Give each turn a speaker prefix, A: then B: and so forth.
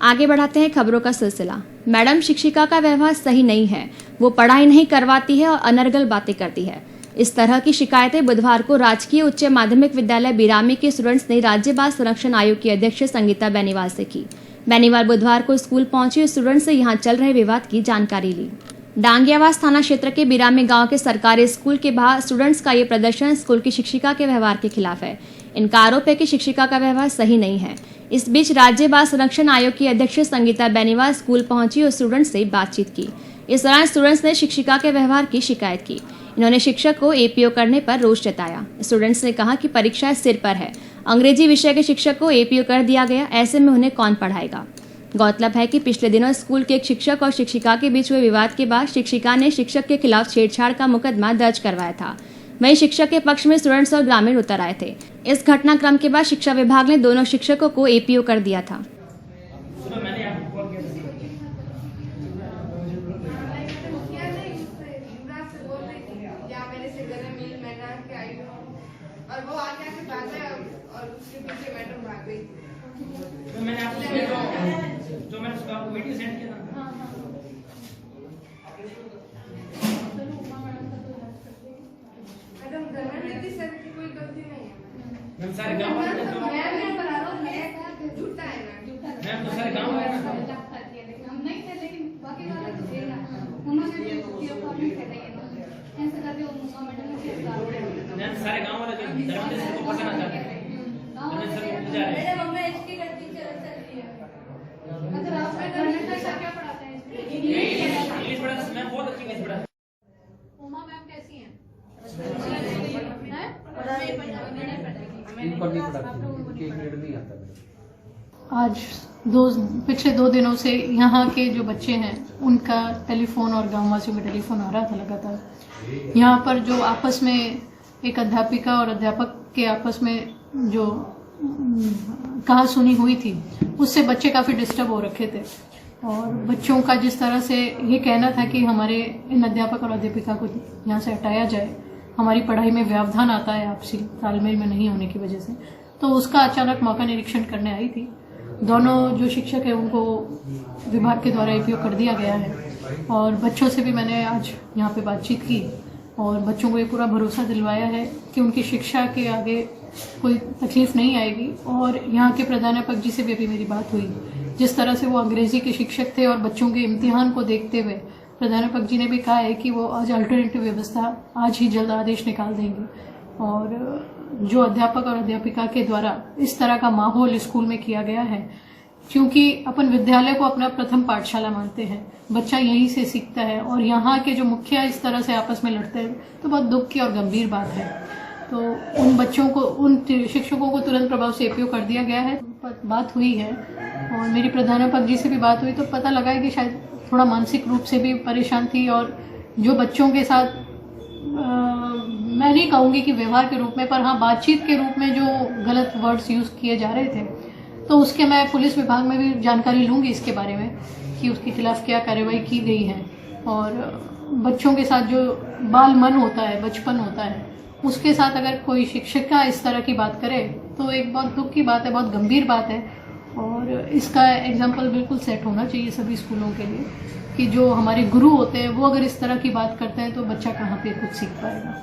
A: आगे बढ़ाते हैं खबरों का सिलसिला। मैडम शिक्षिका का व्यवहार सही नहीं है, वो पढ़ाई नहीं करवाती है और अनर्गल बातें करती है। इस तरह की शिकायतें बुधवार को राजकीय उच्च माध्यमिक विद्यालय बिरामी के स्टूडेंट्स ने राज्य बाल संरक्षण आयोग की अध्यक्ष संगीता बेनीवाल से की। बेनीवाल बुधवार को स्कूल पहुंची स्टूडेंट्स से यहां चल रहे विवाद की जानकारी ली। डांगियावास थाना क्षेत्र के बिरामी गांव के सरकारी स्कूल के बाहर स्टूडेंट्स का ये प्रदर्शन स्कूल की शिक्षिका के व्यवहार के खिलाफ है। इनका आरोप है कि शिक्षिका का व्यवहार सही नहीं है। इस बीच राज्य बाल संरक्षण आयोग की अध्यक्ष संगीता बेनीवाल स्कूल पहुंची और स्टूडेंट्स से बातचीत की। इस दौरान स्टूडेंट्स ने शिक्षिका के व्यवहार की शिकायत की। इन्होंने शिक्षक को एपीओ करने पर रोष जताया। स्टूडेंट्स ने कहा कि परीक्षा सिर पर है, अंग्रेजी विषय के शिक्षक को एपीओ कर दिया गया, ऐसे में उन्हें कौन पढ़ाएगा। गौरतलब है कि पिछले दिनों स्कूल के एक शिक्षक और शिक्षिका के बीच हुए विवाद के बाद शिक्षिका ने शिक्षक के खिलाफ छेड़छाड़ का मुकदमा दर्ज करवाया था। वहीं शिक्षक के पक्ष में स्टूडेंट्स और ग्रामीण उतर आए थे। इस घटनाक्रम के बाद शिक्षा विभाग ने दोनों शिक्षकों को एपीओ कर दिया था।
B: और वो आके भाग गया और उसके पीछे मैडम भाग गई।
C: तो मैंने आपको जो मैंने उसका वीडियो सेंड किया था।
B: मैडम धर्मेंद्र सर की कोई गलती नहीं है।
C: मैम सारे गांव वाले तो
B: मैं बता रहा हूं, मैं झूठा है ना।
C: मैम तो सारे गांव वाले ना
D: हम नहीं थे, लेकिन बाकी वाले तो थे ना, उन्होंने भी किया तो नहीं थे ना, ऐसे करके वो मैडम ने किया।
C: मैम सारे गांव वाले जो धर्मेंद्र सर को पता ना था, धर्मेंद्र सर को पूछा है।
B: मेरे मम्मी एचके का टीचर चल रही है।
D: मतलब आप धर्मेंद्र सर क्या पढ़ाते हैं?
C: इंग्लिश पढ़ाते हैं। मैं बहुत अच्छी इंग्लिश पढ़ाती हूं।
D: उमा मैम कैसी हैं? आज पिछले 2 दिनों से यहाँ के जो बच्चे हैं उनका टेलीफोन और गांववासियों का टेलीफोन आ रहा था लगातार। यहाँ पर जो आपस में एक अध्यापिका और अध्यापक के आपस में जो कहा सुनी हुई थी, उससे बच्चे काफ़ी डिस्टर्ब हो रखे थे। और बच्चों का जिस तरह से ये कहना था कि हमारे इन अध्यापक और अध्यापिका को यहाँ से हटाया जाए, हमारी पढ़ाई में व्यवधान आता है आपसी तालमेल में नहीं होने की वजह से, तो उसका अचानक मौका निरीक्षण करने आई थी। दोनों जो शिक्षक हैं उनको विभाग के द्वारा एपीओ कर दिया गया है और बच्चों से भी मैंने आज यहाँ पे बातचीत की और बच्चों को ये पूरा भरोसा दिलवाया है कि उनकी शिक्षा के आगे कोई तकलीफ नहीं आएगी। और यहाँ के प्रधानाध्यापक जी से भी अभी मेरी बात हुई, जिस तरह से वो अंग्रेजी के शिक्षक थे और बच्चों के इम्तिहान को देखते हुए प्रधानाध्यापक जी ने भी कहा है कि वो आज अल्टरनेटिव व्यवस्था आज ही जल्द आदेश निकाल देंगे। और जो अध्यापक और अध्यापिका के द्वारा इस तरह का माहौल स्कूल में किया गया है, क्योंकि अपन विद्यालय को अपना प्रथम पाठशाला मानते हैं, बच्चा यहीं से सीखता है और यहाँ के जो मुखिया इस तरह से आपस में लड़ते हैं तो बहुत दुख की और गंभीर बात है। तो उन बच्चों को, उन शिक्षकों को तुरंत प्रभाव से एपीओ कर दिया गया है। बात हुई है और मेरी प्रधानाध्यापक जी से भी बात हुई तो पता लगा है कि शायद थोड़ा मानसिक रूप से भी परेशान थी और जो बच्चों के साथ मैं नहीं कहूँगी कि व्यवहार के रूप में, पर हाँ बातचीत के रूप में जो गलत वर्ड्स यूज़ किए जा रहे थे, तो उसके मैं पुलिस विभाग में भी जानकारी लूँगी इसके बारे में कि उसके खिलाफ क्या कार्रवाई की गई है। और बच्चों के साथ जो बाल मन होता है, बचपन होता है, उसके साथ अगर कोई शिक्षिका इस तरह की बात करे तो एक बहुत दुख की बात है, बहुत गंभीर बात है। और इसका एग्जाम्पल बिल्कुल सेट होना चाहिए सभी स्कूलों के लिए कि जो हमारे गुरु होते हैं वो अगर इस तरह की बात करते हैं तो बच्चा कहाँ पे कुछ सीख पाएगा।